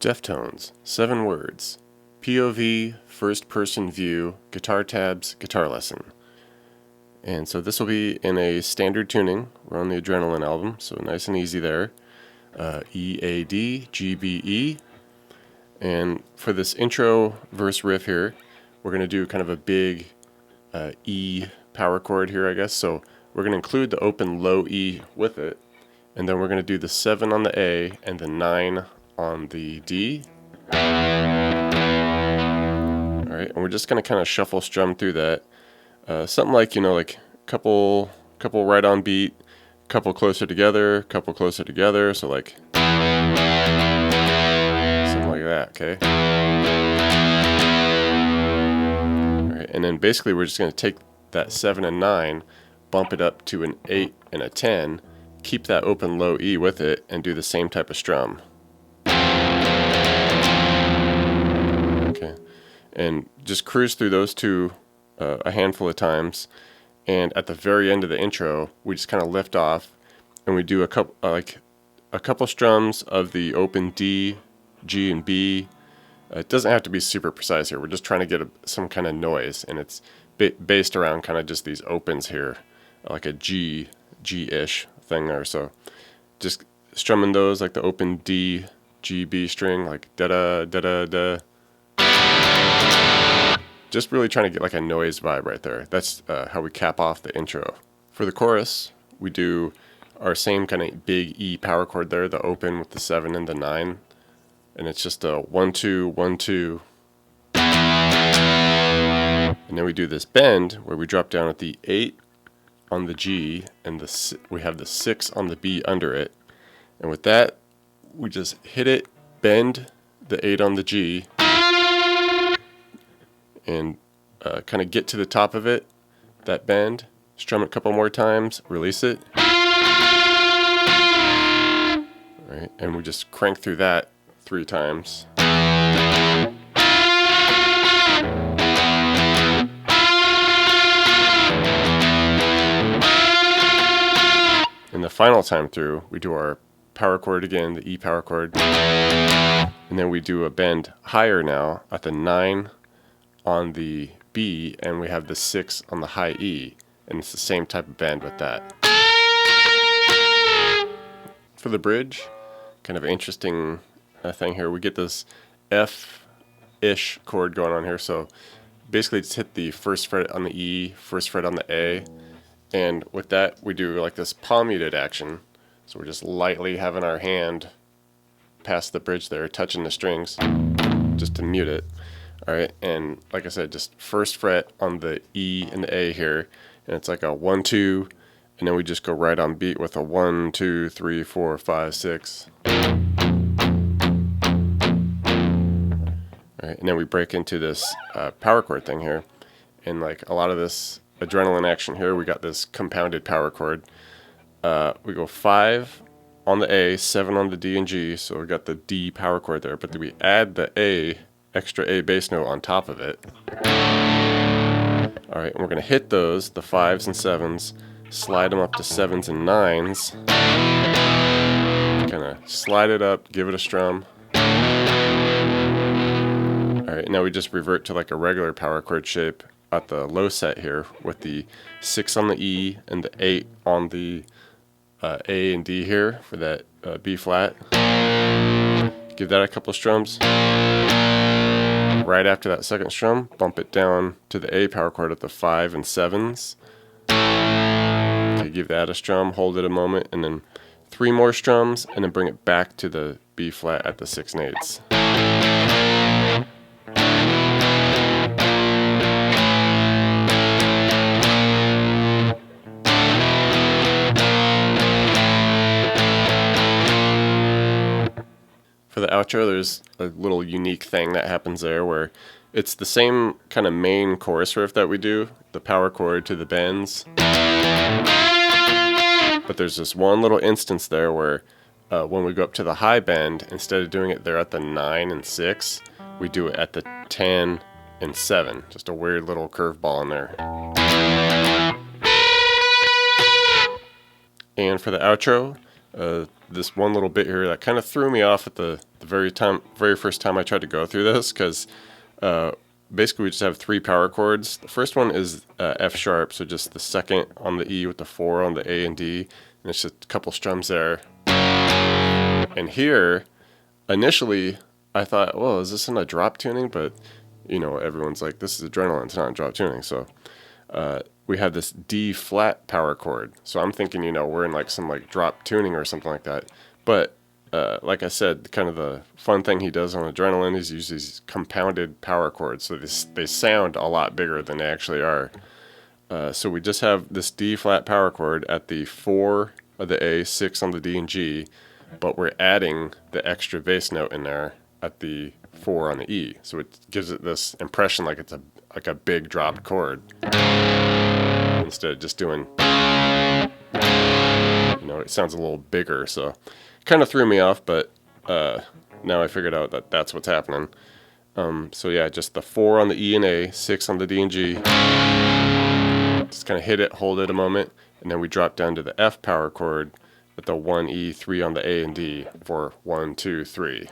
Deftones, 7 words. POV, first person view, guitar tabs, guitar lesson. And so this will be in a standard tuning. We're on the Adrenaline album, so nice and easy there. E, A, D, G, B, E. And for this intro verse riff here, we're going to do kind of a big E power chord here, I guess. So we're going to include the open low E with it. And then we're going to do the 7 on the A and the 9 on the D. Alright, and we're just going to kind of shuffle strum through that. Something like, like couple right on beat, couple closer together, so like something like that, okay? Alright, and then basically we're just going to take that 7 and 9, bump it up to an 8 and a 10, keep that open low E with it, and do the same type of strum. Okay, and just cruise through those two a handful of times, and at the very end of the intro, we just kind of lift off, and we do a couple strums of the open D, G, and B. It doesn't have to be super precise here. We're just trying to get some kind of noise, and it's based around kind of just these opens here, like a G-ish thing there. So just strumming those like the open D, G, B string, like da-da, da-da, da. Just really trying to get like a noise vibe right there. That's how we cap off the intro. For the chorus, we do our same kind of big E power chord there, the open with the 7 and the 9. And it's just a 1, 2, 1, 2. And then we do this bend where we drop down at the 8 on the G, and we have the 6 on the B under it. And with that, we just hit it, bend the 8 on the G, and kind of get to the top of it, that bend, strum it a couple more times, release it. Right, and we just crank through that 3 times. And the final time through, we do our power chord again, the E power chord, and then we do a bend higher now at the 9 on the B, and we have the 6 on the high E, and it's the same type of bend with that. For the bridge, kind of interesting thing here, we get this F-ish chord going on here, so basically just hit the first fret on the E, first fret on the A, and with that we do like this palm muted action, so we're just lightly having our hand past the bridge there, touching the strings, just to mute it. Alright, and like I said, just first fret on the E and the A here, and it's like a 1, 2, and then we just go right on beat with a 1, 2, 3, 4, 5, 6. Alright, and then we break into this power chord thing here, and like a lot of this adrenaline action here, we got this compounded power chord. We go 5 on the A, 7 on the D and G, so we got the D power chord there, but then we add the A, extra A bass note on top of it. Alright, and we're going to hit those, the 5s and 7s, slide them up to 7s and 9s, kind of slide it up, give it a strum. Alright, now we just revert to like a regular power chord shape at the low set here with the 6 on the E and the 8 on the A and D here for that B flat. Give that a couple strums. Right after that second strum, bump it down to the A power chord at the 5 and 7s. Okay, give that a strum, hold it a moment, and then 3 more strums, and then bring it back to the B flat at the 6 and 8s. For the outro, there's a little unique thing that happens there where it's the same kind of main chorus riff that we do, the power chord to the bends. But there's this one little instance there where when we go up to the high bend, instead of doing it there at the 9 and 6, we do it at the 10 and 7. Just a weird little curveball in there. And for the outro, this one little bit here that kind of threw me off at the very first time I tried to go through this, because basically we just have 3 power chords. The first one is F sharp, so just the second on the E with the 4 on the A and D, and it's just a couple strums there. And here, initially, I thought, well, is this in a drop tuning? But, you know, everyone's like, this is Adrenaline, it's not in drop tuning. So we have this D flat power chord. So I'm thinking, you know, we're in like some like drop tuning or something like that. But like I said, kind of the fun thing he does on Adrenaline is use these compounded power chords. So they sound a lot bigger than they actually are. So we just have this D flat power chord at the 4 of the A, 6 on the D and G, but we're adding the extra bass note in there at the 4 on the E. So it gives it this impression like it's a big dropped chord, instead of just doing, you know, it sounds a little bigger. So it kind of threw me off, but now I figured out that that's what's happening. So yeah, just the 4 on the E and A, 6 on the D and G. Just kind of hit it, hold it a moment, and then we drop down to the F power chord with the 1 E, 3 on the A and D for 1, 2, 3.